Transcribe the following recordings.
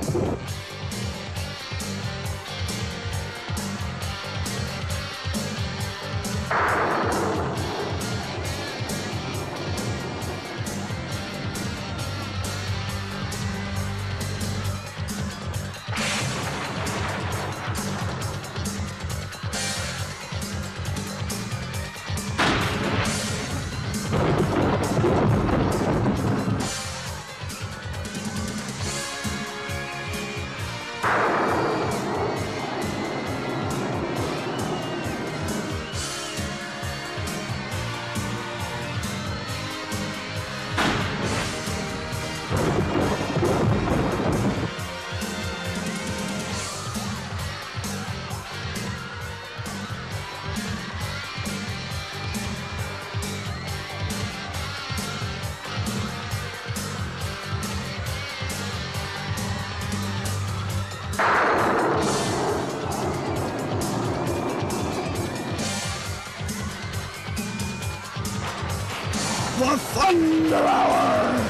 The Thunder Hour!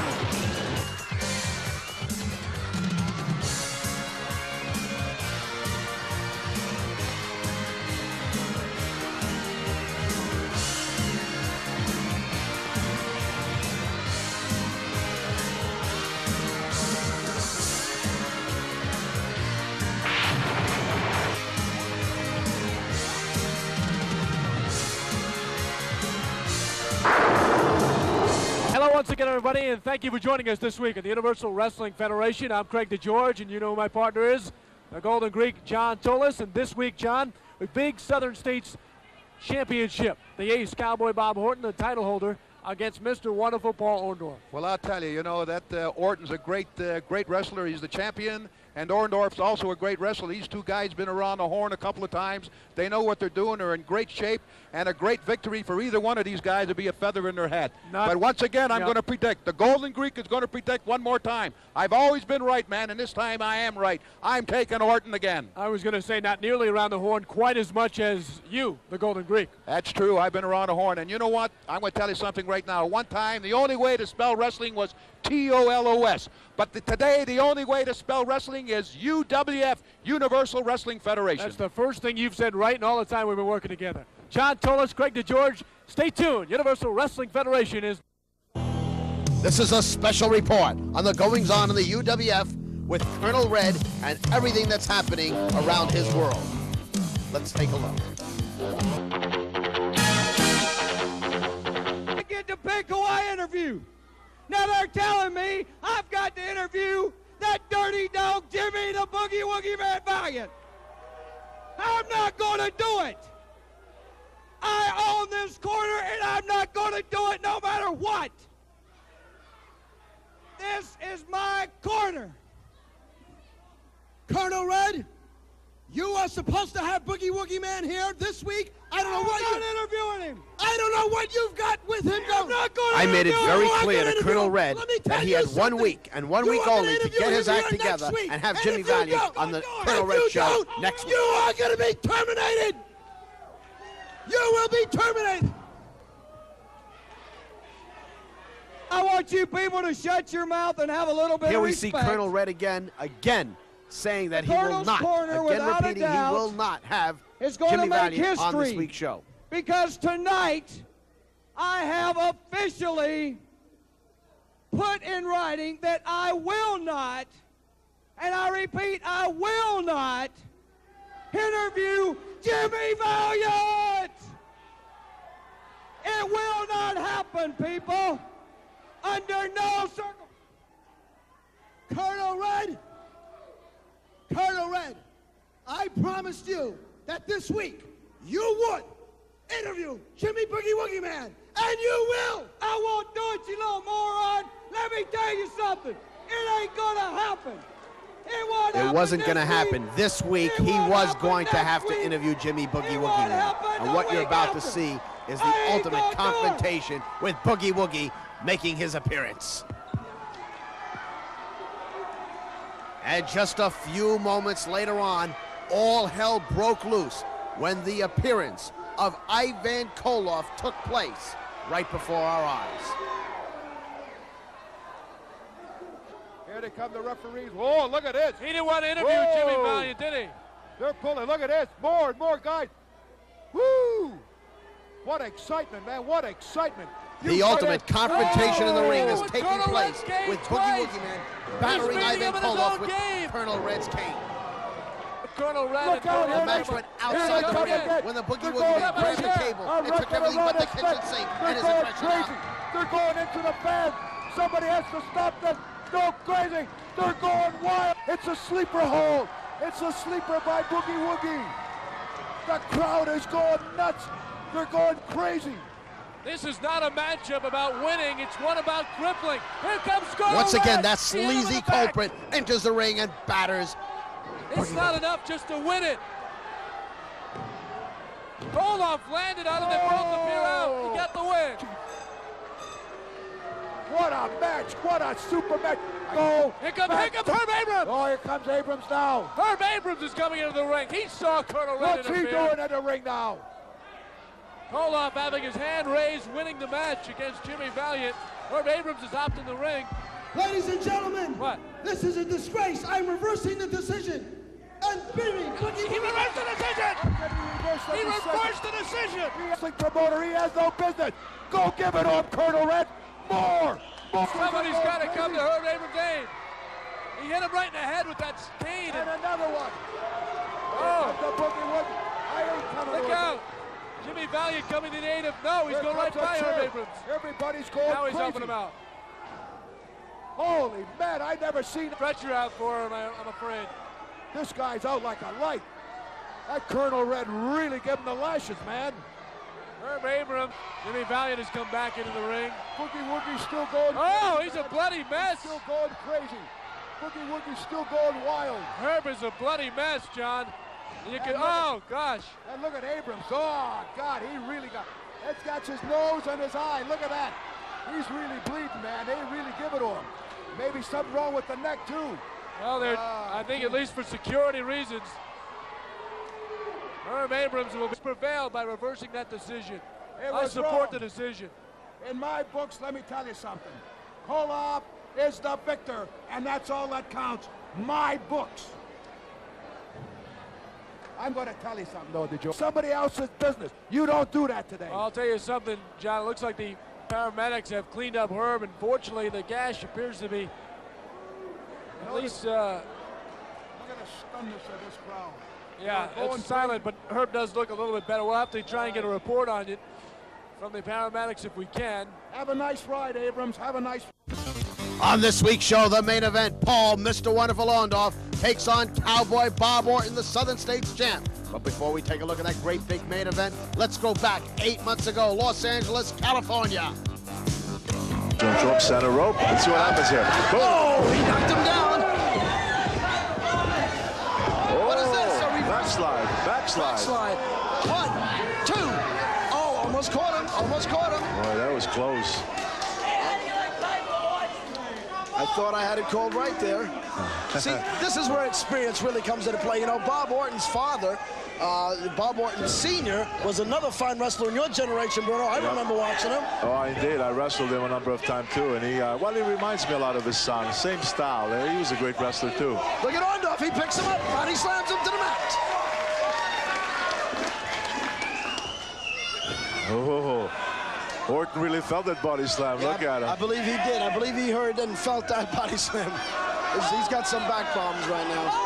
Once again, everybody, and thank you for joining us this week at the Universal Wrestling Federation. I'm Craig DeGeorge, and you know who my partner is, the Golden Greek, John Tolis. And this week, John, a big Southern States championship. The ace, Cowboy Bob Horton, the title holder, against Mr. Wonderful Paul Orndorff. Well, I'll tell you, that Orton's a great wrestler. He's the champion, and Orndorff's also a great wrestler. These two guys been around the horn a couple of times. They know what they're doing. They're in great shape, and a great victory for either one of these guys to be a feather in their hat. But once again, I'm going to predict. The Golden Greek is going to predict one more time. I've always been right, man, and this time I am right. I'm taking Orton again. I was going to say not nearly around the horn quite as much as you, the Golden Greek. That's true. I've been around the horn, and you know what? I'm going to tell you something right now. One time, the only way to spell wrestling was T-O-L-O-S. But today, the only way to spell wrestling is UWF, Universal Wrestling Federation. That's the first thing you've said right in all the time we've been working together. John Tolis, Craig DeGeorge, stay tuned. Universal Wrestling Federation is... This is a special report on the goings-on in the UWF with Colonel Red and everything that's happening around his world. Let's take a look. I get to pick who I interview. Now they're telling me I've got to interview that dirty dog Jimmy the Boogie Woogie Man Valiant. I'm not going to do it. I own this corner, and I'm not going to do it no matter what. This is my corner. Colonel Red, you are supposed to have Boogie Woogie Man here this week. I don't know what I'm not interviewing him. I don't know what you've got with him. I'm not going to I made it very I'm clear gonna to Colonel interview Red him. Let me that tell he you had 1 something. week and 1 You week are gonna only to interview get him his act here next together week. and have And Jimmy if you Valiant don't, on the if Colonel Red you show don't, next week. You are going to be terminated. You will be terminated. I want you people to shut your mouth and have a little bit Here of we respect. see Colonel Red again saying that he will Colonel's not, corner, again without a repeating, he doubt, will not have is going Jimmy to make Valiant on this history. week's show. Because tonight, I have officially put in writing that I will not, and I repeat, I will not interview Jimmy Valiant. It will not happen, people. Under no circumstances. Colonel Red, I promised you that this week you would interview Jimmy Boogie Woogie Man, and you will. I won't do it, you little moron. Let me tell you something. It ain't gonna happen. It won't happen. It wasn't going to happen this week. It He won't was happen going to next have to week. interview Jimmy Boogie It Woogie won't Man. happen And the what you're week about to after. see is the I ain't ultimate gonna do it. confrontation with Boogie Woogie making his appearance. And just a few moments later on, all hell broke loose when the appearance of Ivan Koloff took place right before our eyes. Here they come, the referees. Whoa, look at this. He didn't want to interview Jimmy Valiant, did he? They're pulling. Look at this. More and more guys. Woo! What excitement, man. What excitement. The ultimate confrontation in the ring is taking Colonel place Red's cane with Boogie twice. Woogie Man battering beating Ivan him in his Koloff own with game. Colonel Red's cane. Colonel Red Look out, The match went outside the ring when the Boogie Woogie Man grabbed the cable and took everything but the kitchen sink and his impression out. They're going into the fans. Somebody has to stop them. Go crazy. They're going wild. It's a sleeper hold. It's a sleeper by Boogie Woogie. The crowd is going nuts. They're going crazy. This is not a matchup about winning. It's one about crippling. Here comes Colonel Once again, Red. that sleazy culprit enters the ring and batters. It's not enough just to win it. Koloff landed on it. They both appear out. He got the win. What a match. What a super match. Oh, Here comes Herb Abrams. Oh, here comes Abrams now. Herb Abrams is coming into the ring. He saw Colonel Red What's he interfere. doing in the ring now? Koloff having his hand raised, winning the match against Jimmy Valiant. Herb Abrams is hopped in the ring. Ladies and gentlemen, What? this is a disgrace. I'm reversing the decision. And beating Boogie He Woogie reversed the decision. He reversed the decision. Wrestling promoter, he has no business. Go give it on Colonel Red. More. Somebody's got to come to Herb Abrams' aid. He hit him right in the head with that cane. And another one. Oh, The Boogie Woogie. I ain't coming look to it. out. Jimmy Valiant coming to the aid of, no, he's Here going right comes a by chair. Herb Abrams. Everybody's going Now he's crazy. helping him out. Holy man, I never seen Stretcher out for him, I'm afraid. this guy's out like a light. That Colonel Red really gave him the lashes, man. Herb Abrams, Jimmy Valiant has come back into the ring. Boogie Woogie's still going Oh, crazy. he's a bloody mess. Still going crazy. Boogie Woogie's still going wild. Herb is a bloody mess, John. You can, oh, gosh. And look at Abrams. Oh, God, he really got... That's got his nose and his eye. Look at that. He's really bleeding, man. They really give it to him. Maybe something wrong with the neck, too. Well, I think at least for security reasons, Herb Abrams will prevail by reversing that decision. It I was support wrong. the decision. In my books, let me tell you something. Koloff is the victor, and that's all that counts. My books. I'm going to tell you something, though, did you? Somebody else's business. You don't do that today. Well, I'll tell you something, John. It looks like the paramedics have cleaned up Herb, and fortunately, the gash appears to be at least, Look at the stunness of this crowd. yeah, They're going it's silent, but Herb does look a little bit better. We'll have to try and get a report on it from the paramedics if we can. Have a nice ride, Abrams. Have a nice... On this week's show, the main event, Paul, Mr. Wonderful Orndorff, takes on Cowboy Bob Orton, the Southern States champ. But before we take a look at that great big main event, let's go back 8 months ago, Los Angeles, California. From center rope. Let's see what happens here. Boom. Oh, he knocked him down. What is this? A Backslide. Backslide. Backslide. 1, 2. Oh, almost caught him. Almost caught him. Boy, that was close. I thought I had it called right there. See, this is where experience really comes into play. You know, Bob Orton's father, Bob Orton Sr., was another fine wrestler in your generation, Bruno. I remember watching him. Oh, indeed. I wrestled him a number of times, too. And he, well, he reminds me a lot of his son. Same style. He was a great wrestler, too. Look at Orndorff. He picks him up. Body slams him to the mat. Oh, Orton really felt that body slam. Look at him. I believe he did. I believe he heard and felt that body slam. He's got some back problems right now.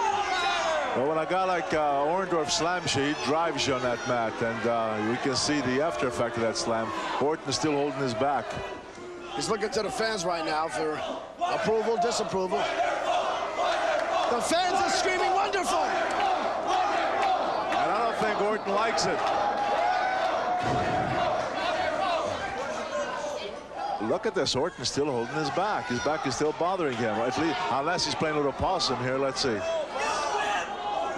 Well, when a guy like Orndorff slams you, he drives you on that mat. And we can see the after effect of that slam. Orton is still holding his back. He's looking to the fans right now for approval, disapproval. The fans are screaming wonderful. And I don't think Orton likes it. Look at this. Orton still holding his back. His back is still bothering him. At least, unless he's playing a little possum here. Let's see.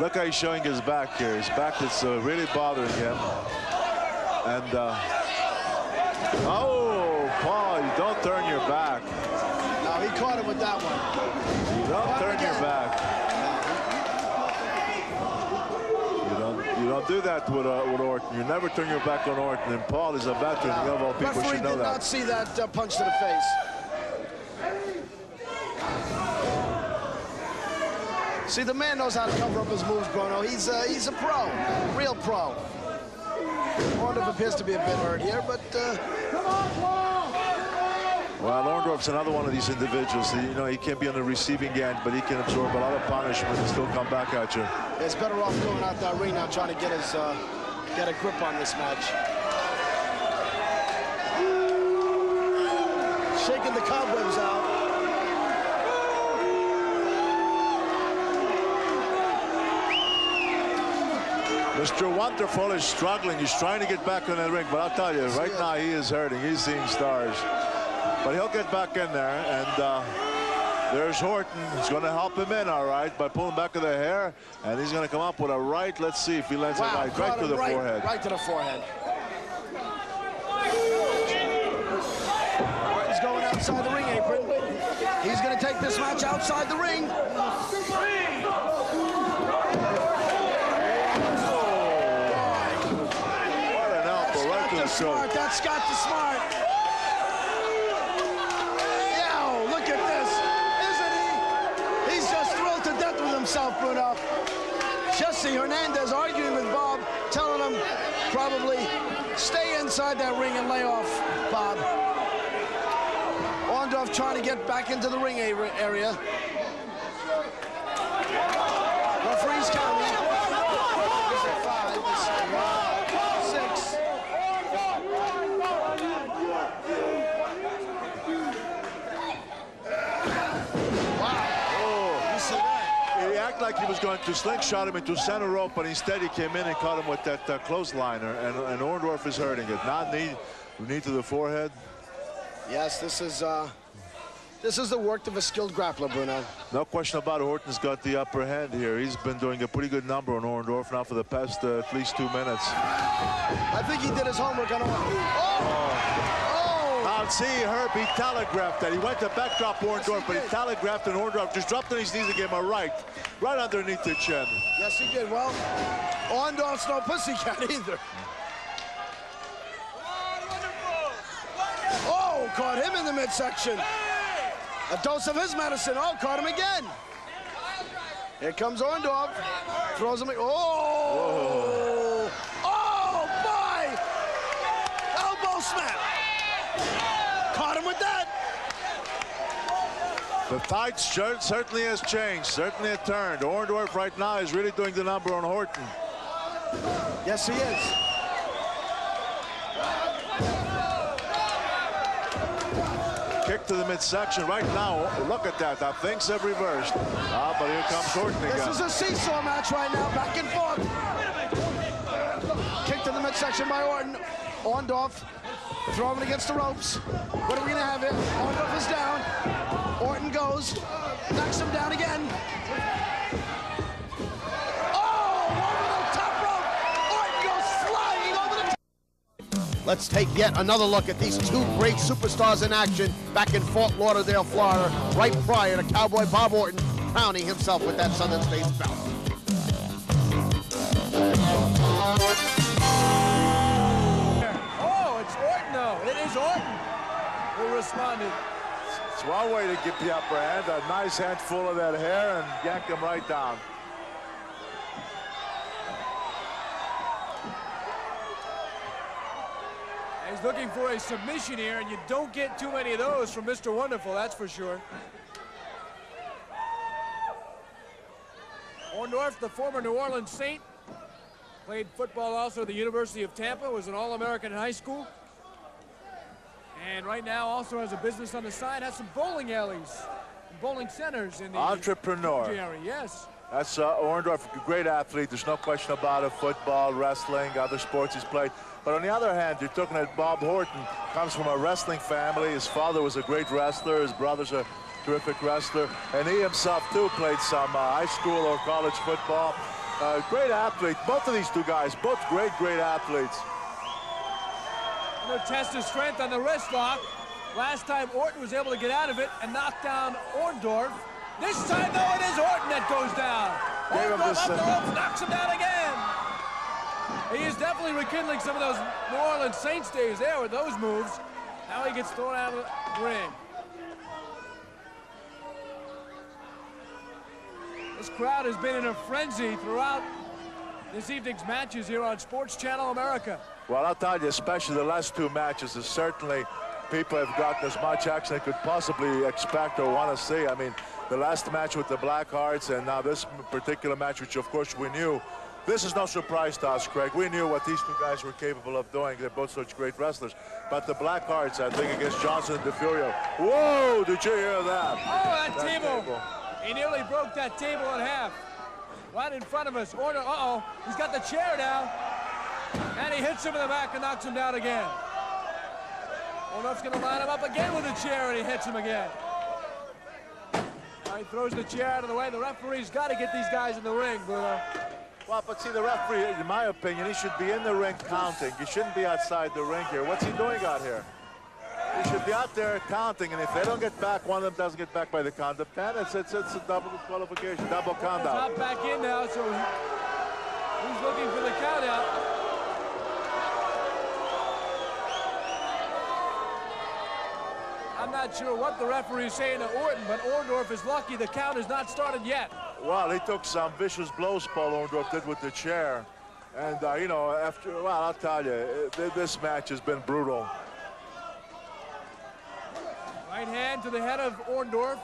Look how he's showing his back here. His back is really bothering him. And, oh, Paul, you don't turn your back. No, he caught him with that one. You don't turn your back. You don't do that with Orton. You never turn your back on Orton. And Paul is a veteran. Of all people Referee should know did that. not see that punch to the face. See, the man knows how to cover up his moves, Bruno. He's a pro, real pro. Orndorff appears to be a bit hurt here, but... Well, Orndorff's another one of these individuals. You know, he can be on the receiving end, but he can absorb a lot of punishment and still come back at you. It's better off going out that ring now, trying to get his get a grip on this match. Shaking the cobwebs out. Mr. Wonderful is struggling. He's trying to get back in the ring, but I'll tell you, right now he is hurting. He's seeing stars. But he'll get back in there, and there's Horton. He's going to help him in, all right, by pulling back of the hair, and he's going to come up with a right. Let's see if he lands a right to the forehead. Right to the forehead. Horton's going outside the ring apron. He's going to take this match outside the ring. Smart. That's Scott the Smart. Yo, look at this. Isn't he? He's just thrilled to death with himself, Bruno. Jesse Hernandez arguing with Bob, telling him probably stay inside that ring and lay off, Bob. Orndorff trying to get back into the ring area. Referee's counting. 5, 6. Like he was going to slingshot him into center rope, but instead he came in and caught him with that clothesliner, and Orndorff is hurting it. Not knee to the forehead. Yes, this is the work of a skilled grappler, Bruno. No question about it. Horton's got the upper hand here. He's been doing a pretty good number on Orndorff now for the past at least 2 minutes. I think he did his homework on Orndorff. Now, see, Herb, he telegraphed that. He went to backdrop Orndorff, but he telegraphed, and Orndorff just dropped on his knees and gave him a right underneath the chin. Yes, he did. Well, Orndorff's no pussycat either. Oh, caught him in the midsection. A dose of his medicine. Oh, caught him again. Here comes Orndorff. Throws him. Oh! Whoa. Oh, boy! Elbow snap. Caught him with that. The tide certainly has changed, certainly has turned. Orndorff right now is really doing the number on Horton. Yes, he is. Kick to the midsection right now. Look at that. Things have reversed. But here comes Horton again. This is a seesaw match right now, back and forth. Kick to the midsection by Orton. Orndorff throwing it against the ropes. What are we going to have here? Orndorff is down. Orton goes, knocks him down again. Oh, over the top rope. Orton goes flying over the top. Let's take yet another look at these two great superstars in action back in Fort Lauderdale, Florida, right prior to Cowboy Bob Orton crowning himself with that Southern States belt. It is Orton who responded. It's one way to get the upper hand, a nice handful of that hair and yank him right down. He's looking for a submission here, and you don't get too many of those from Mr. Wonderful, that's for sure. Orndorff, the former New Orleans Saint, played football also at the University of Tampa, was an All-American in high school. And right now also has a business on the side, has some bowling alleys, bowling centers in the entrepreneur area. Yes. That's Orndorff, a great athlete. There's no question about it. Football, wrestling, other sports he's played. But on the other hand, you're talking about Bob Horton, comes from a wrestling family. His father was a great wrestler. His brother's a terrific wrestler. And he himself, too, played some high school or college football. Great athlete. Both of these two guys, both great athletes. They'll test his strength on the wrist lock. Last time Orton was able to get out of it and knock down Orndorff. This time, though, it is Orton that goes down. Orndorff up the ropes, knocks him down again. He is definitely rekindling some of those New Orleans Saints days there with those moves. Now he gets thrown out of the ring. This crowd has been in a frenzy throughout this evening's matches here on Sports Channel America. Well, I'll tell you, especially the last two matches, is certainly people have gotten as much action they could possibly expect or want to see. I mean, the last match with the Blackhearts and now this particular match, which of course we knew. This is no surprise to us, Craig. We knew what these two guys were capable of doing. They're both such great wrestlers. But the Blackhearts, I think, against Johnson and DeFurio. Whoa, did you hear that? Oh, that table. He nearly broke that table in half. Right in front of us. Orton, uh-oh, he's got the chair down. And he hits him in the back and knocks him down again. Orton's going to line him up again with a chair, and he hits him again. Now he throws the chair out of the way. The referee's got to get these guys in the ring, Bruno. Well, but see, the referee, in my opinion, he should be in the ring counting. He shouldn't be outside the ring here. What's he doing out here? He should be out there counting, and if they don't get back, one of them doesn't get back by the count of 10, it's a double disqualification, double count out. Not back in now, so he's looking for the count out. I'm not sure what the referee is saying to Orton, but Orndorff is lucky the count has not started yet. Well, he took some vicious blows, Paul Orndorff did with the chair. And, you know, well, I'll tell you, this match has been brutal. Right hand to the head of Orndorff.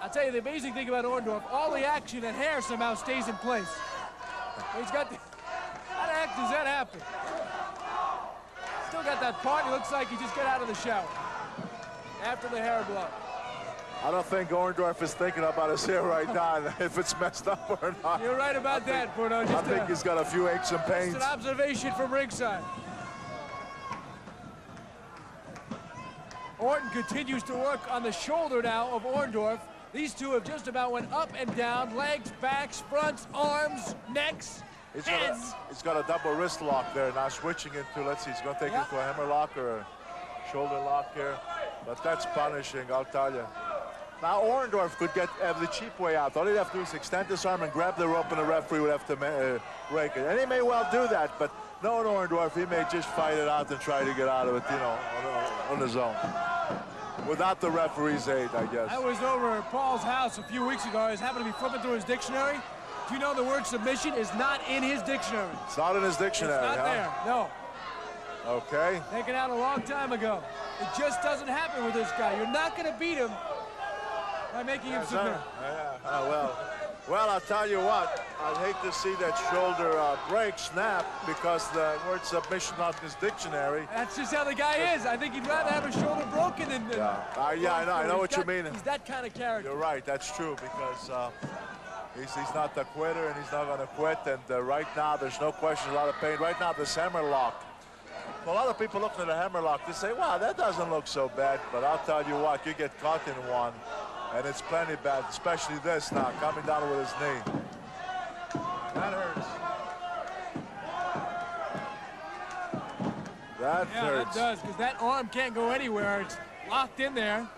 I'll tell you the amazing thing about Orndorff, all the action and hair somehow stays in place. He's got the, how the heck does that happen? Still got that part. He looks like he just got out of the shower after the hair blow. I don't think Orndorff is thinking about his hair right now, if it's messed up or not. You're right about that, Bruno. I think he's got a few aches and pains. Just an observation from ringside. Orton continues to work on the shoulder now of Orndorff. These two have just about went up and down, legs, backs, fronts, arms, necks, heads. He's got a double wrist lock there now, switching into, let's see, he's going to take it to a hammer lock or a shoulder lock here. But that's punishing, I'll tell you. Now Orndorff could have the cheap way out. All he'd have to do is extend his arm and grab the rope, and the referee would have to rake it. And he may well do that, but knowing Orndorff, he may just fight it out and try to get out of it, you know, on his own. Without the referee's aid, I guess. I was over at Paul's house a few weeks ago. I was happened to be flipping through his dictionary. Do you know the word submission is not in his dictionary? It's not in his dictionary, It's not there, no. Okay. Taken out a long time ago. It just doesn't happen with this guy. You're not going to beat him by making him submit. Well, I'll tell you what. I'd hate to see that shoulder break, snap, because the word submission not in his dictionary. That's just how the guy is. I think he'd rather have a shoulder broken than... I know what you mean. He's that kind of character. You're right, that's true, because he's not the quitter, and he's not going to quit. And right now, there's no question, a lot of pain. Right now, this hammer lock. A lot of people looking at a hammer lock, they say, wow, that doesn't look so bad. But I'll tell you what, you get caught in one, and it's plenty bad, especially this now, coming down with his knee. That hurts. That hurts. That does, because that arm can't go anywhere. It's locked in there.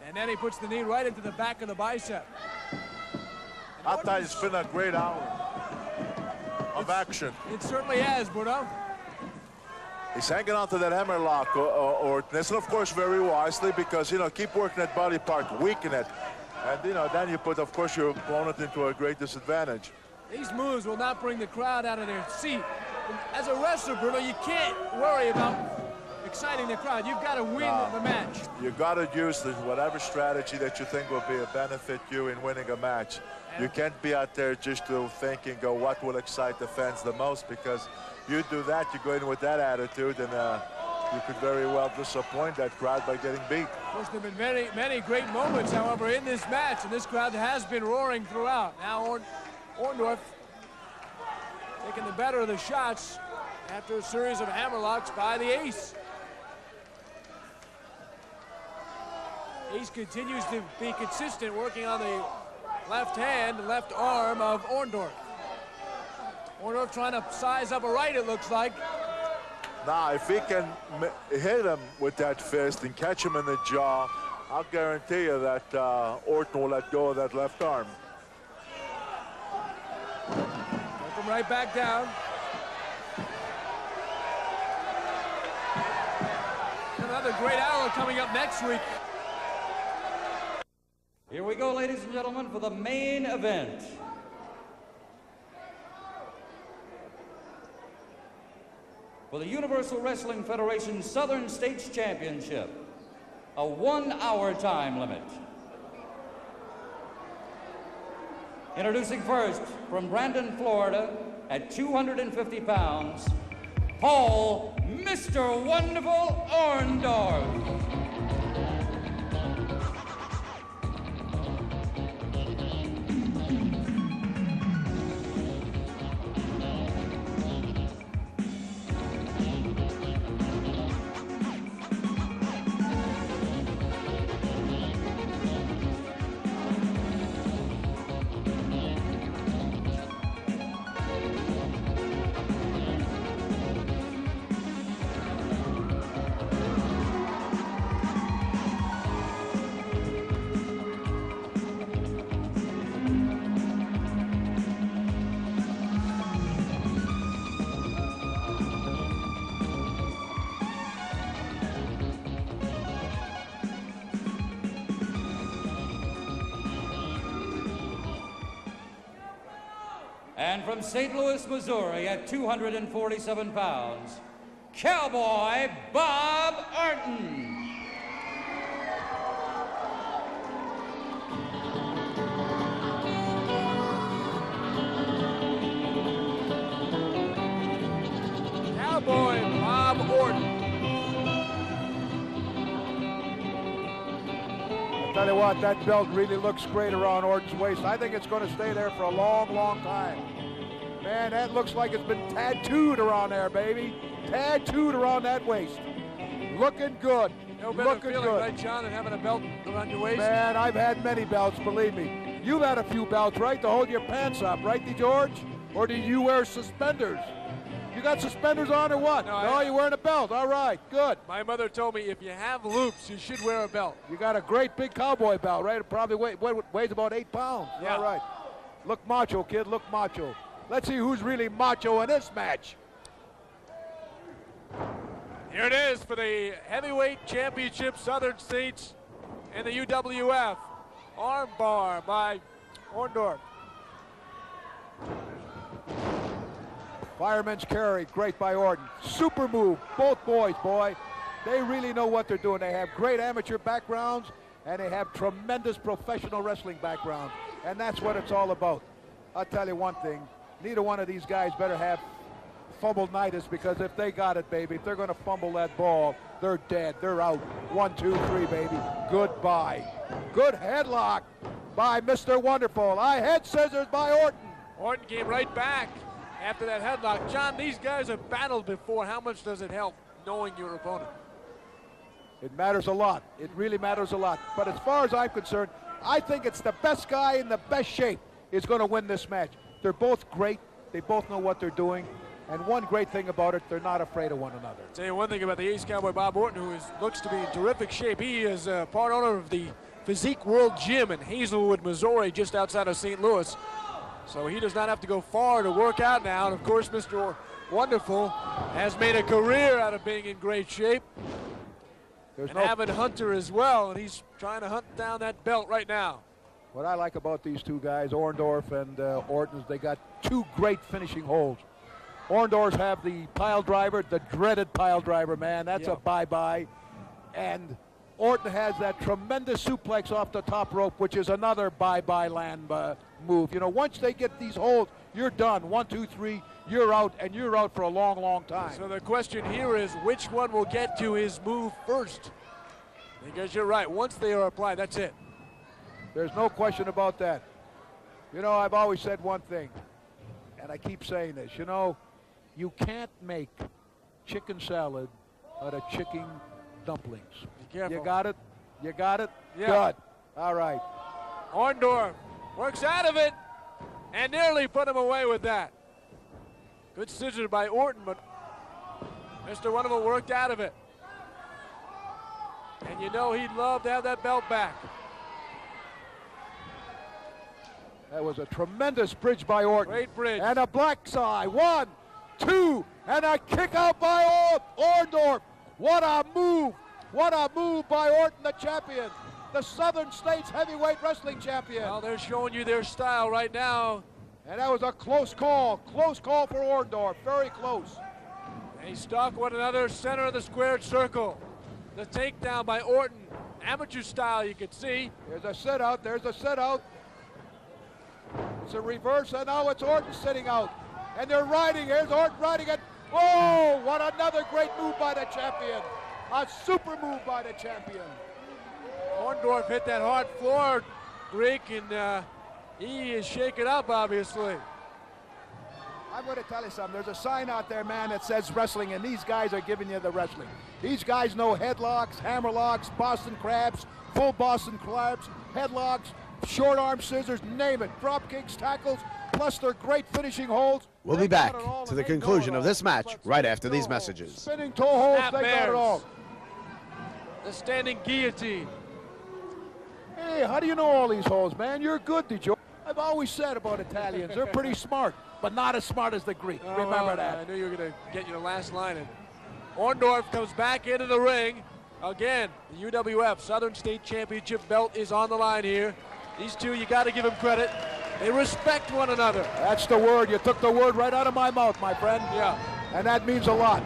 And then he puts the knee right into the back of the bicep. I'll tell you, it's been a great hour of action. It certainly has, Bruno. He's hanging on to that hammer lock, Orton. And of course, very wisely, because, you know, keep working that body part, weaken it. And, you know, then you put, of course, your opponent into a great disadvantage. These moves will not bring the crowd out of their seat. As a wrestler, Bruno, you can't worry about exciting the crowd. You've got to win the match. You've got to use whatever strategy that you think will be a benefit you in winning a match. You can't be out there just thinking, what will excite the fans the most, because you do that, you go in with that attitude, and you could very well disappoint that crowd by getting beat. Of course, there have been many great moments, however, in this match, and this crowd has been roaring throughout. Now Orndorff taking the better of the shots after a series of hammerlocks by the Ace. Ace continues to be consistent, working on the left hand and left arm of Orndorff. Orndorff trying to size up a right, it looks like. Now, if he can hit him with that fist and catch him in the jaw, I'll guarantee you that Orton will let go of that left arm. Took him right back down. Another great hour coming up next week. Here we go, ladies and gentlemen, for the main event. For the Universal Wrestling Federation Southern States Championship, a 1-hour time limit. Introducing first, from Brandon, Florida, at 250 pounds, Paul, Mr. Wonderful Orndorff. And from St. Louis, Missouri, at 247 pounds, Cowboy Bob Orton. Cowboy Bob Orton. I'll tell you what, that belt really looks great around Orton's waist. I think it's going to stay there for a long, long time. Man, that looks like it's been tattooed around there, baby. Tattooed around that waist. Looking good. No better Looking feeling, good. right, John, than having a belt around your waist? Man, I've had many belts, believe me. You've had a few belts, right, to hold your pants up, right, George? Or do you wear suspenders? You got suspenders on or what? No, you're wearing a belt. All right, good. My mother told me if you have loops, you should wear a belt. You got a great big cowboy belt, right? It probably weighs about 8 pounds. Yeah. All right. Look macho, kid. Look macho. Let's see who's really macho in this match. Here it is for the Heavyweight Championship, Southern States and the UWF. Armbar by Orndorff. Fireman's carry, great by Orton. Super move, both boys, boy. They really know what they're doing. They have great amateur backgrounds, and they have tremendous professional wrestling backgrounds, and that's what it's all about. I'll tell you one thing, neither one of these guys better have fumble-nitis, because if they got it, baby, if they're going to fumble that ball, they're dead. They're out. 1, 2, 3, baby. Goodbye. Good headlock by Mr. Wonderful. Head scissors by Orton. Orton came right back after that headlock. John, these guys have battled before. How much does it help knowing your opponent? It matters a lot. It really matters a lot. But as far as I'm concerned, I think it's the best guy in the best shape is going to win this match. They're both great. They both know what they're doing. And one great thing about it, they're not afraid of one another. I'll tell you one thing about the Ace Cowboy Bob Orton, who looks to be in terrific shape. He is part owner of the Physique World Gym in Hazelwood, Missouri, just outside of St. Louis. So he does not have to go far to work out now. And of course, Mr. Wonderful has made a career out of being in great shape. An avid hunter as well, and he's trying to hunt down that belt right now. What I like about these two guys, Orndorff and Orton, is they got two great finishing holds. Orndorff have the pile driver, the dreaded pile driver, man. That's a bye-bye. And Orton has that tremendous suplex off the top rope, which is another bye-bye land move. You know, once they get these holds, you're done. 1, 2, 3, you're out, and you're out for a long, long time. So the question here is, which one will get to his move first? Because you're right, once they are applied, that's it. There's no question about that. You know, I've always said one thing, and I keep saying this. You know, you can't make chicken salad out of chicken dumplings. Be careful. You got it? You got it? Yeah. Good. All right. Orndorff works out of it and nearly put him away with that. Good scissor by Orton, but Mr. Wonderful worked out of it. And you know he'd love to have that belt back. That was a tremendous bridge by Orton. Great bridge. And a black side. 1, 2, and a kick out by Orndorff. What a move. What a move by Orton, the champion. the Southern States Heavyweight Wrestling Champion. Well, they're showing you their style right now. And that was a close call for Orndorff, very close. They stalk one another, center of the squared circle. The takedown by Orton, amateur style, you can see. There's a sit out, there's a sit out. It's a reverse, and now it's Orton sitting out. And they're riding, here's Orton riding it. Oh, what another great move by the champion. A super move by the champion. Orndorff hit that hard floor, Greek, and he is shaken up, obviously. I'm going to tell you something. There's a sign out there, man, that says wrestling, and these guys are giving you the wrestling. These guys know headlocks, hammerlocks, Boston crabs, full Boston crabs, headlocks, short arm scissors, name it, drop kicks, tackles, plus their great finishing holds. We'll be back to the conclusion of this match right after these messages. Spinning toe holds, Snap they got bears. it all. The standing guillotine. Hey, how do you know all these holds, man? You're good, DeJoy. I've always said about Italians, they're pretty smart, but not as smart as the Greek. Remember that. I knew you were going to get your last line in. Orndorff comes back into the ring. Again, the UWF Southern State Championship belt is on the line here. These two, you got to give them credit. They respect one another. That's the word. You took the word right out of my mouth, my friend. Yeah. And that means a lot.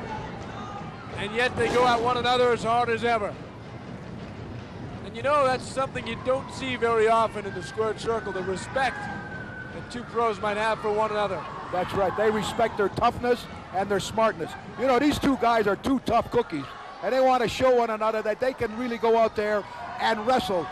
And yet they go at one another as hard as ever. And you know, that's something you don't see very often in the squared circle, the respect that two pros might have for one another. That's right. They respect their toughness and their smartness. You know, these two guys are two tough cookies, and they want to show one another that they can really go out there and wrestle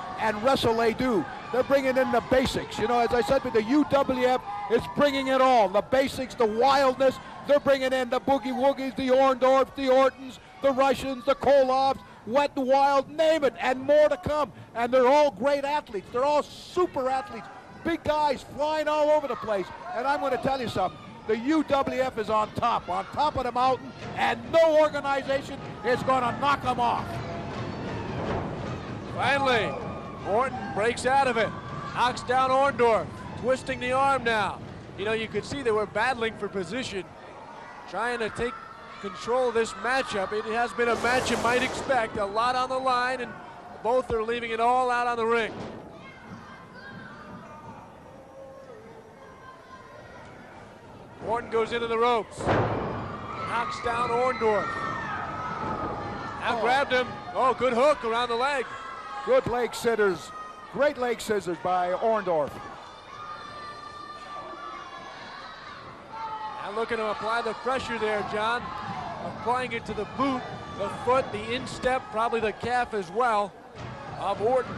they do. They're bringing in the basics. You know, as I said, with the UWF, it's bringing it all. The basics, the wildness. They're bringing in the Boogie Woogies, the Orndorffs, the Ortons, the Russians, the Kolovs, Wet and Wild, name it, and more to come. And they're all great athletes. They're all super athletes. Big guys flying all over the place. And I'm going to tell you something. The UWF is on top of the mountain, and no organization is going to knock them off. Finally, Orton breaks out of it, knocks down Orndorff, twisting the arm now. You know, you could see they were battling for position, trying to take control of this matchup. It has been a match you might expect, a lot on the line, and both are leaving it all out on the ring. Orton goes into the ropes, knocks down Orndorff. Now grabbed him. Oh, good hook around the leg. Good leg scissors. Great leg scissors by Orndorff. Now looking to apply the pressure there, John. Applying it to the boot, the foot, the instep, probably the calf as well of Orton.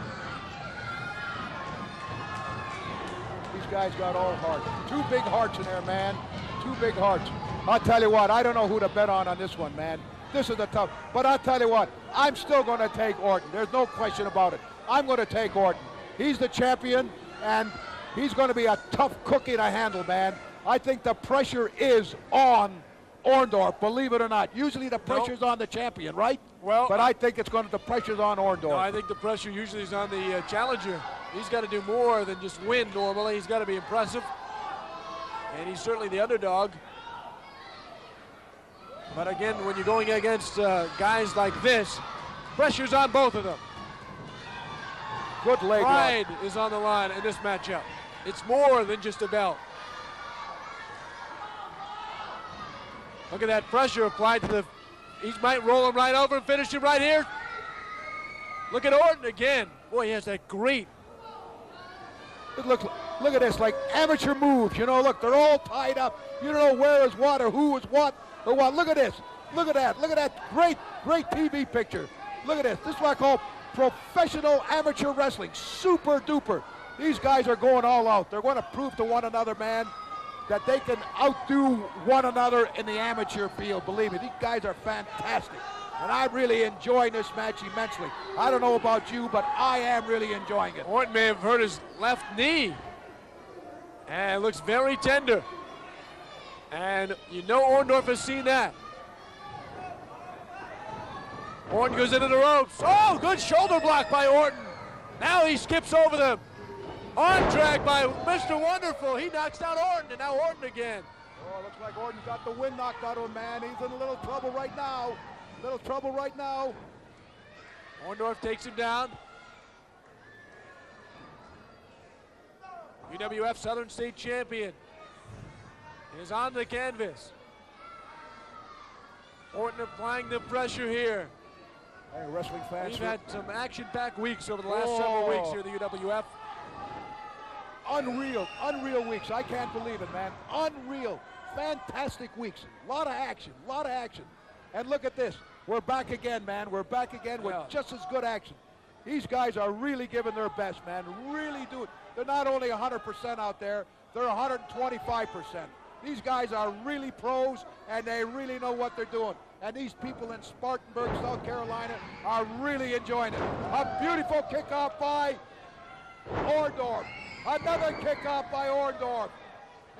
These guys got all heart. Two big hearts in there, man. Two big hearts. I'll tell you what, I don't know who to bet on this one, man. This is a tough, but I'll tell you what, I'm still going to take Orton. There's no question about it. I'm going to take Orton. He's the champion, and he's going to be a tough cookie to handle, man. I think the pressure is on Orndorff, believe it or not. Usually the pressure's on the champion, right? Well, but I think the pressure's on Orndorff. No, I think the pressure usually is on the challenger. He's got to do more than just win normally. He's got to be impressive. And he's certainly the underdog. But again, when you're going against guys like this, pressure's on both of them. Good leg lock. Pride is on the line in this matchup. It's more than just a belt. Look at that pressure applied to the, he might roll him right over and finish him right here. Look at Orton again. Boy, he has that great. Look at this, like amateur moves. You know, look, they're all tied up. You don't know where is what or who is what or what. Look at this. Look at that. Look at that great TV picture. Look at this. This is what I call professional amateur wrestling. Super duper. These guys are going all out. They're going to prove to one another, man, that they can outdo one another in the amateur field. Believe me, these guys are fantastic. And I'm really enjoying this match immensely. I don't know about you, but I am really enjoying it. Orton may have hurt his left knee. And it looks very tender. And you know Orndorff has seen that. Orton goes into the ropes. Oh, good shoulder block by Orton. Now he skips over them. On track by Mr. Wonderful. He knocks down Orton, and now Orton again. Oh, looks like Orton got the wind knocked out of him, man. He's in a little trouble right now. Little trouble right now. Orndorff takes him down. UWF Southern State Champion, is on the canvas. Orton applying the pressure here. Hey, wrestling fans. We've had some action-packed weeks over the last several weeks here at the UWF. Unreal weeks. I can't believe it, man. Unreal. Fantastic weeks. A lot of action. And look at this. We're back again, man. We're back again with just as good action. These guys are really giving their best, man. Really do it. They're not only 100% out there, they're 125%. These guys are really pros, and they really know what they're doing. And these people in Spartanburg, South Carolina, are really enjoying it. A beautiful kickoff by Orndorff. Another kickoff by Orndorff.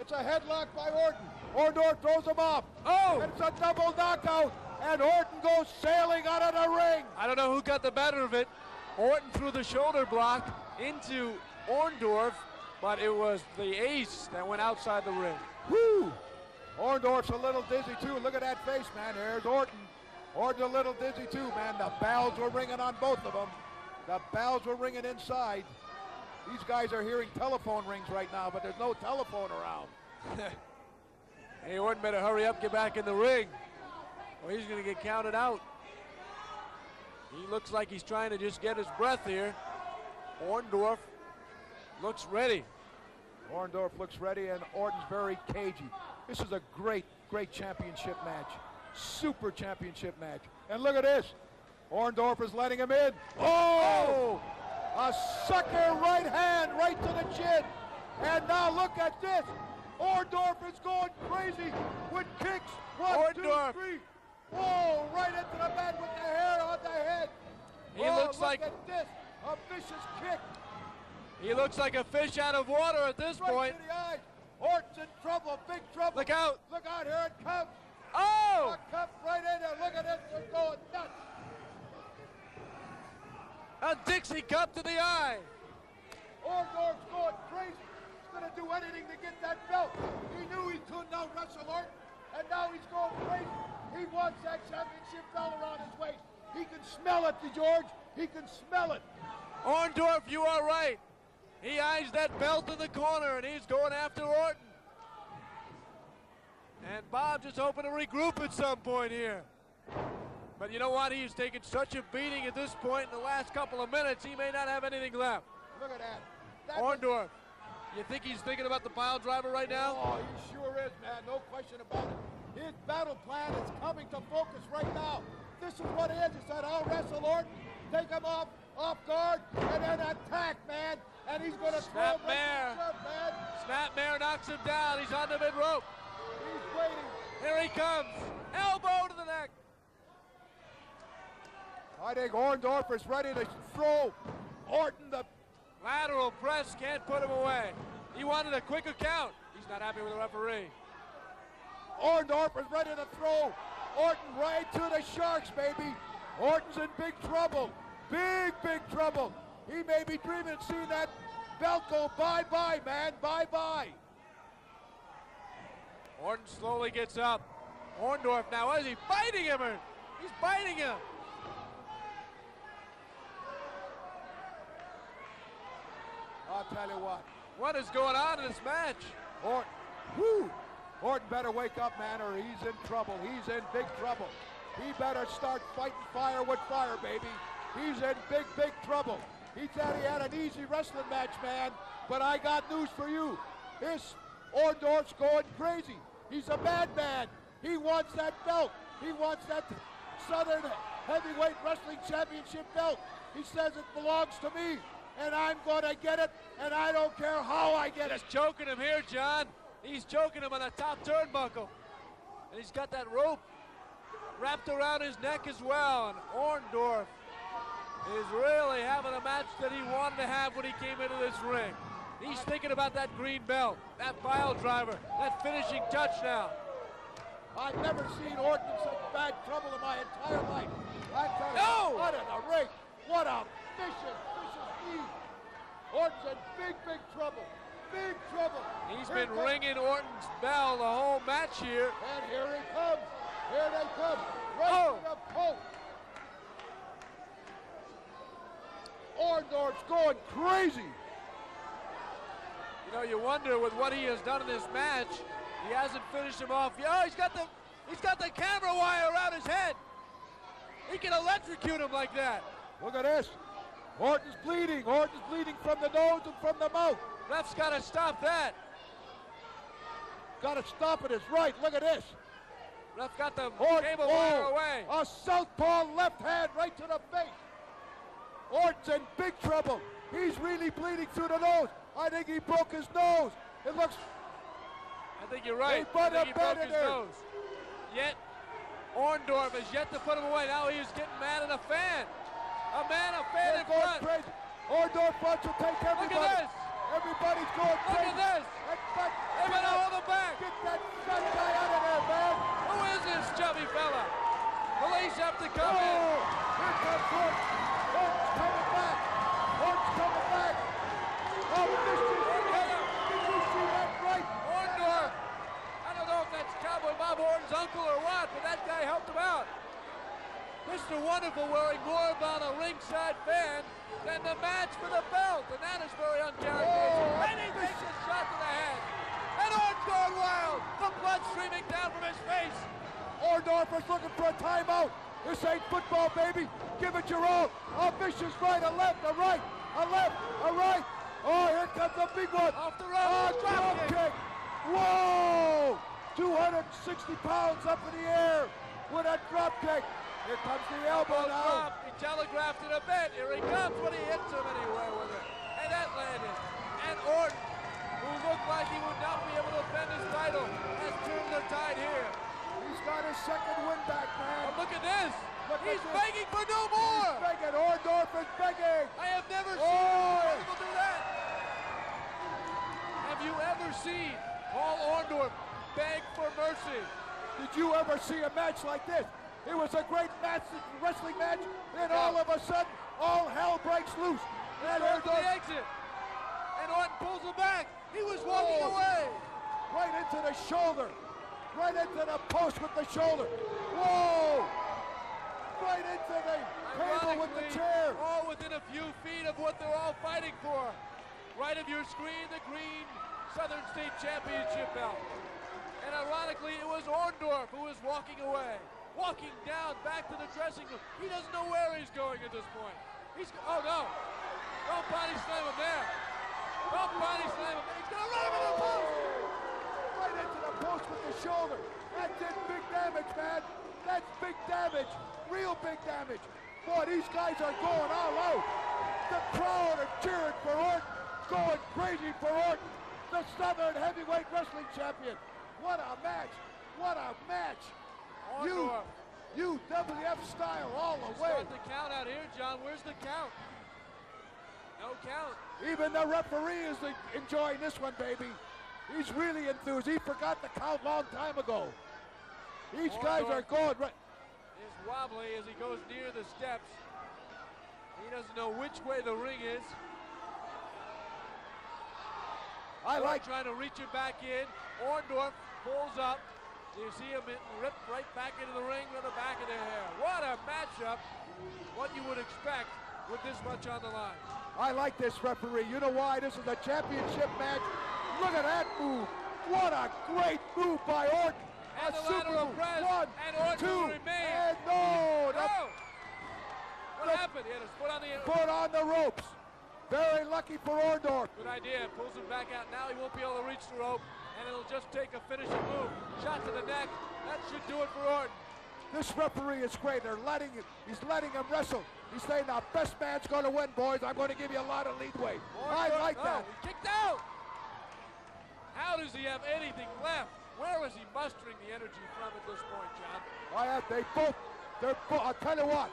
It's a headlock by Orton. Orndorff throws him off. Oh! And it's a double knockout, and Orton goes sailing out of the ring. I don't know who got the better of it. Orton threw the shoulder block into Orndorff, but it was the ace that went outside the ring. Woo! Orndorff's a little dizzy too. Look at that face, man. There's Orton. Orton's a little dizzy too, man. The bells were ringing on both of them. The bells were ringing inside. These guys are hearing telephone rings right now, but there's no telephone around. Hey, Orton better hurry up, get back in the ring, or he's going to get counted out. He looks like he's trying to just get his breath here. Orndorff looks ready. Orndorff looks ready, and Orton's very cagey. This is a great championship match. Super championship match. And look at this. Orndorff is letting him in. Oh! A sucker right hand right to the chin. And now look at this. Orndorff is going crazy with kicks. One, two, three. Whoa, right into the mat with the hair on the head. He looks look like at this. A vicious kick. He looks like a fish out of water at this Right point. to the eyes. Orton's in trouble, big trouble. Look out. Look out, here it comes. Oh! A cup right in there. Look at this. They're going nuts. A Dixie cup to the eye. Orndorff's going crazy. He's going to do anything to get that belt. He knew he couldn't out-wrestle Orton, and now he's going crazy. He wants that championship belt around his waist. He can smell it, George. He can smell it. Orndorff, you are right. He eyes that belt in the corner, and he's going after Orton. And Bob just hoping to regroup at some point here. But you know what? He's taken such a beating at this point in the last couple of minutes, he may not have anything left. Look at that. Orndorff, you think he's thinking about the pile driver right now? Oh, he sure is, man. No question about it. His battle plan is coming to focus right now. This is what it is. He said, I'll wrestle Orton, take him off guard, and then attack, man. And he's going to throw him right to the surf, man. Snapmare knocks him down. He's on the mid rope. He's waiting. Here he comes. Elbow to the neck. I think Orndorff is ready to throw Orton the lateral press, can't put him away. He wanted a quicker count. He's not happy with the referee. Orndorff is ready to throw Orton right to the Sharks, baby. Orton's in big trouble. Big trouble. He may be dreaming of seeing that belt go bye-bye, man. Bye-bye. Orton slowly gets up. Orndorff now, is he biting him? He's biting him. I'll tell you what. What is going on in this match? Orton better wake up, man, or he's in trouble. He's in big trouble. He better start fighting fire with fire, baby. He's in big trouble. He thought he had an easy wrestling match, man, but I got news for you. This Orndorff's going crazy. He's a madman. He wants that belt. He wants that Southern Heavyweight Wrestling Championship belt. He says it belongs to me, and I'm going to get it, and I don't care how I get it. Just choking him here, John. He's choking him on the top turnbuckle. And he's got that rope wrapped around his neck as well. And Orndorff is really having a match that he wanted to have when he came into this ring. He's thinking about that green belt, that pile driver, that finishing touchdown. I've never seen Orton in such bad trouble in my entire life. I'm telling you, what in the ring. What a vicious knee. Orton's in big trouble. Big trouble. He's been ringing Orton's bell the whole match here. And here he comes. Here they come. Right to the post. Orndorff's going crazy. You know, you wonder with what he has done in this match, he hasn't finished him off. Oh, he's got the camera wire around his head. He can electrocute him like that. Look at this. Orton's bleeding. Orton's bleeding from the nose and from the mouth. Ref's got to stop that. Got to stop it. It's right. Look at this. Ref got the Orton, cable wire away. A southpaw left hand right to the face. Orton's in big trouble. He's really bleeding through the nose. I think he broke his nose. It looks... I think you're right. They I think he put a broke his bet in nose. Yet, Orndorff has yet to put him away. Now he is getting mad at a fan. A fan in front. Crazy. Orndorff wants to take everybody. Look at this. Everybody's going Look crazy. at this. They better hold him back. Get that fat guy out of there, man. Who is this chubby fella? Police have to come in. Here comes Orton. Orton's coming back. Orton's coming back. Oh, did you see that right? Orndorff. I don't know if that's Cowboy Bob Orton's uncle or what, but that guy helped him out. Mr. Wonderful worrying more about a ringside fan than the match for the belt, and that is very uncharacteristic. And he takes a shot to the head. And Orton's going wild. The blood streaming down from his face. Orndorff is looking for a timeout. This ain't football, baby. Give it your all. A vicious right, a left, a right, a left, a right. Oh, here comes a big one. Off the rope. Drop kick. Whoa! 260 pounds up in the air with a drop kick. Here comes the elbow now. He telegraphed it a bit. Here he comes when he hits him anywhere with it. And that landed. And Orton, who looked like he would not be able to defend his title, has turned the tide here. He's got his second win back, man. But look at this. He's this. begging for no more. He's begging. Orndorff is begging. I have never seen people do that. Have you ever seen Paul Orndorff beg for mercy? Did you ever see a match like this? It was a great match, wrestling match, and all of a sudden, all hell breaks loose. And there goes the exit. And Orton pulls him back. He was walking away. Right into the shoulder. Right into the post with the shoulder. Whoa! Right into the table with the chair. All within a few feet of what they're all fighting for. Right of your screen, the green Southern State Championship belt. And ironically, it was Orndorff who was walking away. Walking down back to the dressing room. He doesn't know where he's going at this point. Oh no. Don't body slam him there. Don't body slam him. He's gonna run him into the post. Right into the post with the shoulder. That did big damage, man. That's big damage. Real big damage. Boy, these guys are going all out. The crowd are cheering for Orton. Going crazy for Orton. The Southern Heavyweight Wrestling Champion. What a match. What a match. UWF style all the way. Start the count out here, John. Where's the count? No count. Even the referee is enjoying this one, baby. He's really enthused. He forgot the count long time ago. These guys are going right. Is wobbly as he goes near the steps. He doesn't know which way the ring is. I like trying to reach it back in. Orndorff pulls up. You see him ripped right back into the ring with the back of the hair. What a matchup. What you would expect with this much on the line. I like this referee. You know why? This is a championship match. Look at that move. What a great move by Orton. And the lateral press. One, and Orton will remain. And no. What happened? He had his foot on the foot on the ropes. Very lucky for Orndorff. Good idea. Pulls him back out. Now he won't be able to reach the rope. And it'll just take a finishing move. Shot to the neck. That should do it for Orton. This referee is great. He's letting him wrestle. He's saying the best man's going to win, boys. I'm going to give you a lot of leadway. I like that. He kicked out. How does he have anything left? Where is he mustering the energy from at this point, John? I'll tell you what.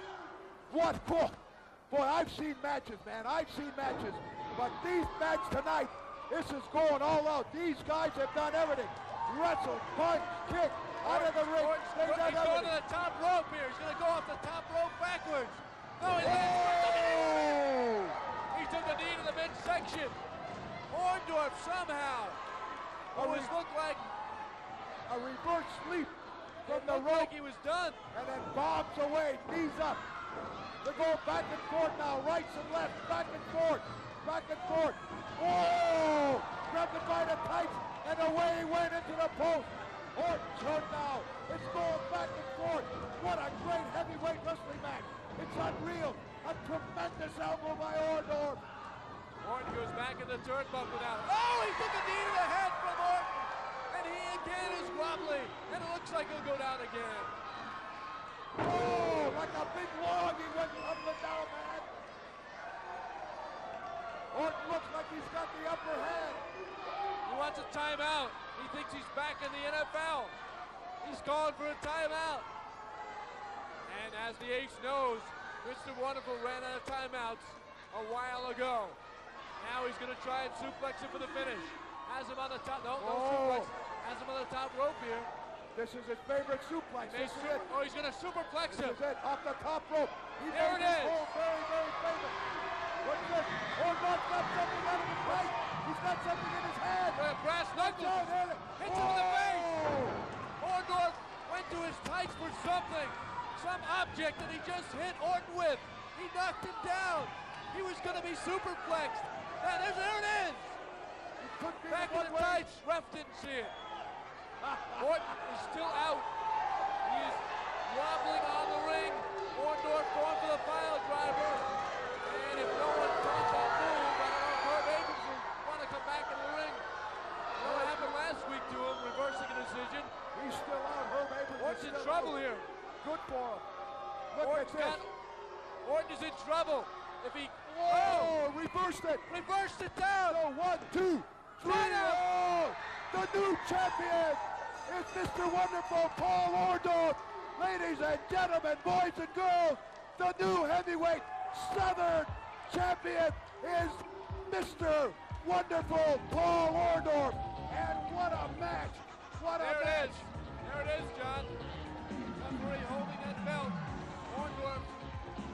Boy, I've seen matches, man. I've seen matches. But these matches tonight, this is going all out. These guys have done everything. Wrestle, punch, kick, out of the ring. He's going to the top rope here. He's going to go off the top rope backwards. No, he lands. He took a knee to the midsection. Orndorff somehow always looked like a reverse leap from the rope. Like he was done. And then bombs away, knees up. They're going back and forth now, rights and left, back and forth, back and forth. Oh! Grab the He went into the post. Orton's hurt now. It's going back and forth. What a great heavyweight wrestling match. It's unreal. A tremendous elbow by Orndorff. Orton goes back in the turnbuckle now. Oh, he took a knee to the head from Orton. And he again is wobbly. And it looks like he'll go down again. Oh, like a big log he went tumbling down, man. Orton looks like he's got the upper hand. He wants a timeout. He thinks he's back in the NFL. He's calling for a timeout. And as the ace knows, Mr. Wonderful ran out of timeouts a while ago. Now he's going to try and suplex him for the finish. Has him on the top. No suplex. Has him on the top rope here. This is his favorite suplex. This is it. Oh, he's going to superplex him. This is it. Off the top rope. There it is. Very, very favorite. What's this? Orndorff's got something out of his fight. He's got something in his hand. Brass knuckles. Hits him in the face. Orndorff went to his tights for something. Some object that he just hit Orton with. He knocked him down. He was going to be superplexed. There it is. Back in the tights. Ref didn't see it. Orton is still out. He is wobbling on the ring. Orndorff going for the pile driver. And if no one tells that move, I don't know if Herb Abrams will want to come back in the ring. What happened last week to him, reversing a decision. He's still out. Herb Abrams Orton's in trouble here. Good for him. Look at this. Orton is in trouble. If he... Oh, reversed it. Reversed it down. So 1, 2, 3. Oh, the new champion is Mr. Wonderful Paul Orndorff. Ladies and gentlemen, boys and girls, the new heavyweight Southern champion is Mr. Wonderful Paul Orndorff. And what a match. What a match. There it is, John. Referee holding that belt. Orndorff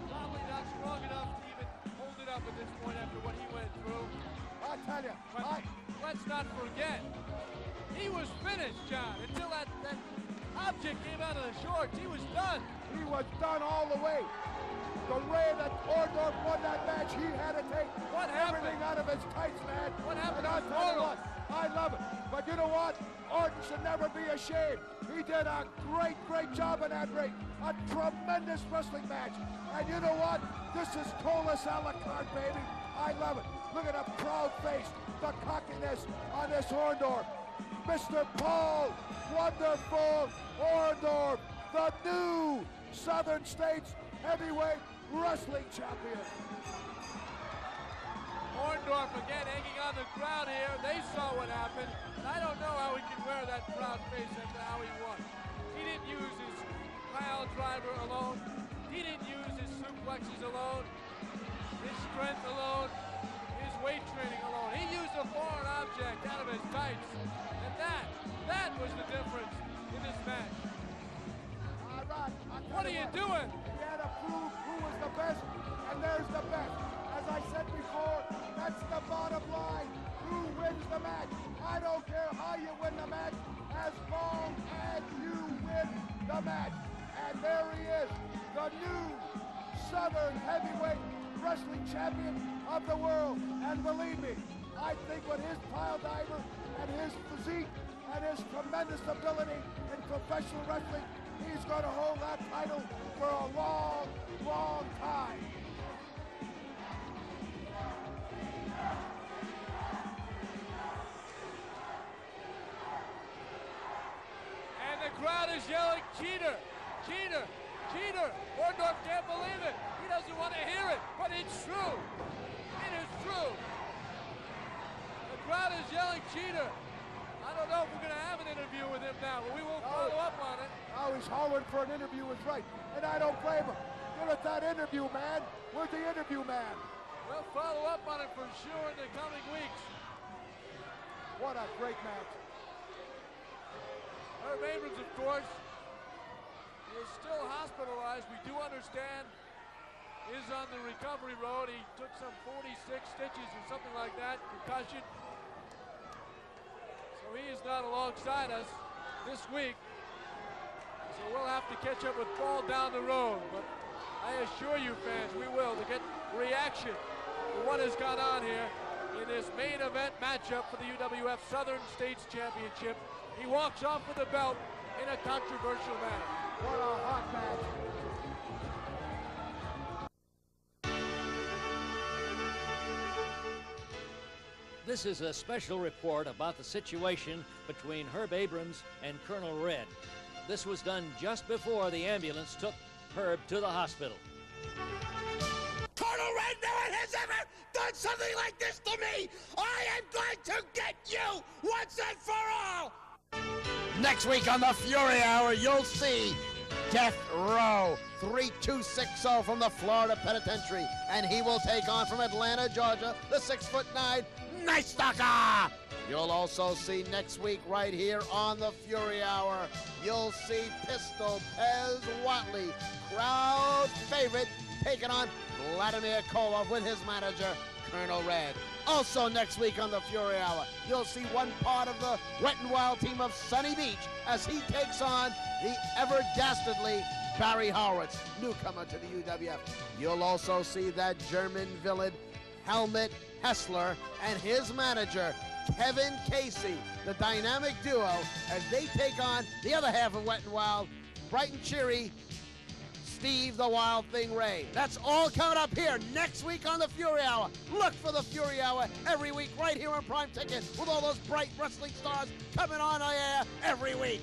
probably not strong enough to even hold it up at this point after what he went through. I tell you, but let's not forget, he was finished, John, until that object came out of the shorts. He was done. He was done all the way. The way that Orndorff won that match, he had to take everything out of his tights, man. What happened? And I'll tell you what, I love it. But you know what? Orton should never be ashamed. He did a great, great job in that ring. A tremendous wrestling match. And you know what? This is Colas a la carte, baby. I love it. Look at the proud face, the cockiness on this Orndorff. Mr. Paul Wonderful Orndorff, the new Southern States heavyweight wrestling champion. Orndorff again hanging on the crowd here. They saw what happened. And I don't know how he can wear that proud face after how he won. He didn't use his pile driver alone. He didn't use his suplexes alone. His strength alone. His weight training alone. He used a foreign object out of his tights. And that was the difference in this match. All right. What are you doing? He had to prove who was the best, and there's the best. As I said before, that's the bottom line. Who wins the match? I don't care how you win the match, as long as you win the match. And there he is, the new Southern heavyweight wrestling champion of the world. And believe me, I think with his pile diver and his physique and his tremendous ability in professional wrestling, he's going to hold that title for a long, long time. And the crowd is yelling, cheater, cheater, cheater. Orndorff can't believe it. He doesn't want to hear it, but it's true. It is true. The crowd is yelling, cheater. I don't know if we're going to have an interview with him now, but we will follow up on it. Oh, he's hollering for an interview is right, and I don't blame him. Get at that interview, man. Where's the interview, man? We'll follow up on it for sure in the coming weeks. What a great match. Herb Abrams, of course, is still hospitalized. We do understand is on the recovery road. He took some 46 stitches or something like that, concussion. So he is not alongside us this week. So we'll have to catch up with Paul down the road. But I assure you, fans, we will, to get reaction to what has gone on here in this main event matchup for the UWF Southern States Championship. He walks off with the belt in a controversial manner. What a hot match. This is a special report about the situation between Herb Abrams and Colonel Red. This was done just before the ambulance took Herb to the hospital. Colonel Red, no one has ever done something like this to me! I am going to get you once and for all! Next week on the Fury Hour, you'll see Death Row, 3260 from the Florida Penitentiary, and he will take on from Atlanta, Georgia, the 6'9" Night Stalker. You'll also see next week right here on the Fury Hour, you'll see Pistol Pez Watley, crowd favorite, taking on Vladimir Koloff with his manager, Colonel Red. Also next week on the Fury Hour, you'll see one part of the Wet n Wild team of Sunny Beach as he takes on the ever-dastardly Barry Horowitz, newcomer to the UWF. You'll also see that German villain, Helmut Hessler, and his manager, Kevin Casey, the dynamic duo, as they take on the other half of Wet n Wild, bright and cheery, Steve the Wild Thing Ray. That's all coming up here next week on the Fury Hour. Look for the Fury Hour every week right here on Prime Ticket with all those bright wrestling stars coming on air every week.